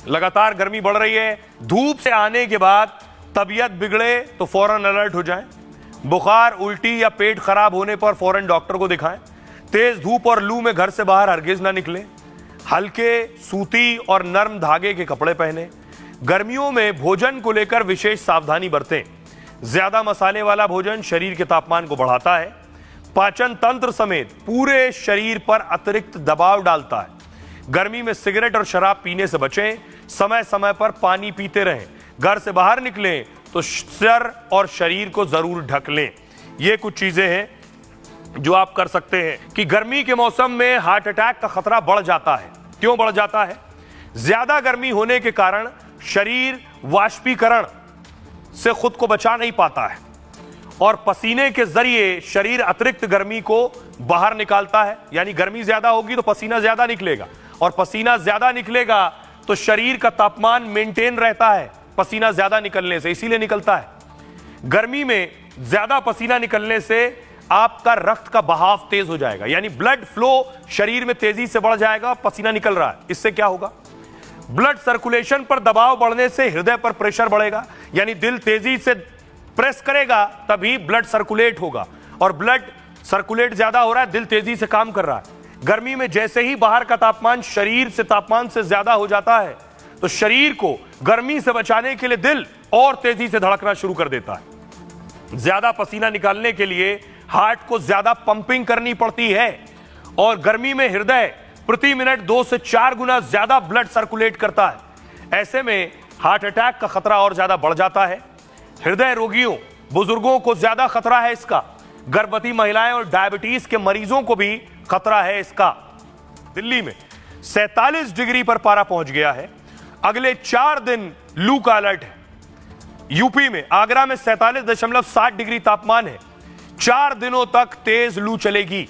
लगातार गर्मी बढ़ रही है। धूप से आने के बाद तबीयत बिगड़े तो फौरन अलर्ट हो जाएं। बुखार, उल्टी या पेट खराब होने पर फौरन डॉक्टर को दिखाएं। तेज धूप और लू में घर से बाहर हरगिज ना निकलें। हल्के, सूती और नरम धागे के कपड़े पहने। गर्मियों में भोजन को लेकर विशेष सावधानी बरतें। ज्यादा मसाले वाला भोजन शरीर के तापमान को बढ़ाता है, पाचन तंत्र समेत पूरे शरीर पर अतिरिक्त दबाव डालता है। गर्मी में सिगरेट और शराब पीने से बचें। समय समय पर पानी पीते रहें। घर से बाहर निकलें तो सर और शरीर को जरूर ढक लें। ये कुछ चीजें हैं जो आप कर सकते हैं कि गर्मी के मौसम में हार्ट अटैक का खतरा बढ़ जाता है। क्यों बढ़ जाता है? ज्यादा गर्मी होने के कारण शरीर वाष्पीकरण से खुद को बचा नहीं पाता है और पसीने के जरिए शरीर अतिरिक्त गर्मी को बाहर निकालता है। यानी गर्मी ज्यादा होगी तो पसीना ज्यादा निकलेगा और पसीना ज्यादा निकलेगा तो शरीर का तापमान मेंटेन रहता है पसीना ज्यादा निकलने से, इसीलिए निकलता है। गर्मी में ज्यादा पसीना निकलने से आपका रक्त का बहाव तेज हो जाएगा, यानी ब्लड फ्लो शरीर में तेजी से बढ़ जाएगा। पसीना निकल रहा है, इससे क्या होगा? ब्लड सर्कुलेशन पर दबाव बढ़ने से हृदय पर प्रेशर बढ़ेगा, यानी दिल तेजी से प्रेस करेगा तभी ब्लड सर्कुलेट होगा और ब्लड सर्कुलेट ज्यादा हो रहा है, दिल तेजी से काम कर रहा है। गर्मी में जैसे ही बाहर का तापमान शरीर से तापमान से ज्यादा हो जाता है तो शरीर को गर्मी से बचाने के लिए दिल और तेजी से धड़कना शुरू कर देता है। ज्यादा पसीना निकालने के लिए हार्ट को ज्यादा पंपिंग करनी पड़ती है और गर्मी में हृदय प्रति मिनट 2 से 4 गुना ज्यादा ब्लड सर्कुलेट करता है। ऐसे में हार्ट अटैक का खतरा और ज्यादा बढ़ जाता है। हृदय रोगियों, बुजुर्गों को ज्यादा खतरा है इसका। गर्भवती महिलाएं और डायबिटीज के मरीजों को भी खतरा है इसका। दिल्ली में 47 डिग्री पर पारा पहुंच गया है। अगले 4 दिन लू का अलर्ट है। यूपी में आगरा में 47.7 डिग्री तापमान है। 4 दिनों तक तेज लू चलेगी।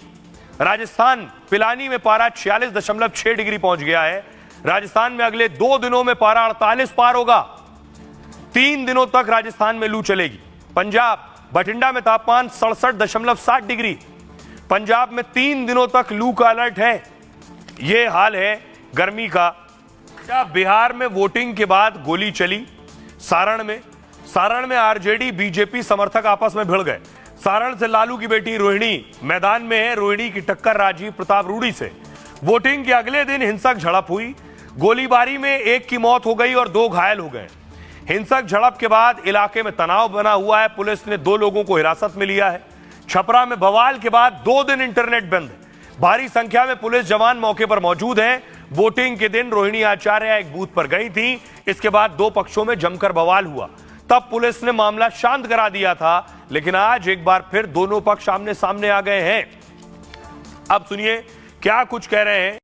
राजस्थान पिलानी में पारा 46.6 डिग्री पहुंच गया है। राजस्थान में अगले 2 दिनों में पारा 48 पार होगा। 3 दिनों तक राजस्थान में लू चलेगी। पंजाब बठिंडा में तापमान 67.7 डिग्री। पंजाब में 3 दिनों तक लू का अलर्ट है। यह हाल है गर्मी का। बिहार में वोटिंग के बाद गोली चली। सारण में आरजेडी बीजेपी समर्थक आपस में भिड़ गए। सारण से लालू की बेटी रोहिणी मैदान में है। रोहिणी की टक्कर राजीव प्रताप रूडी से। वोटिंग के अगले दिन हिंसक झड़प हुई। गोलीबारी में 1 की मौत हो गई और 2 घायल हो गए। हिंसक झड़प के बाद इलाके में तनाव बना हुआ है। पुलिस ने 2 लोगों को हिरासत में लिया है। छपरा में बवाल के बाद 2 दिन इंटरनेट बंद है। भारी संख्या में पुलिस जवान मौके पर मौजूद हैं। वोटिंग के दिन रोहिणी आचार्य एक बूथ पर गई थी। इसके बाद 2 पक्षों में जमकर बवाल हुआ। तब पुलिस ने मामला शांत करा दिया था, लेकिन आज एक बार फिर दोनों पक्ष आमने सामने आ गए हैं। अब सुनिए क्या कुछ कह रहे हैं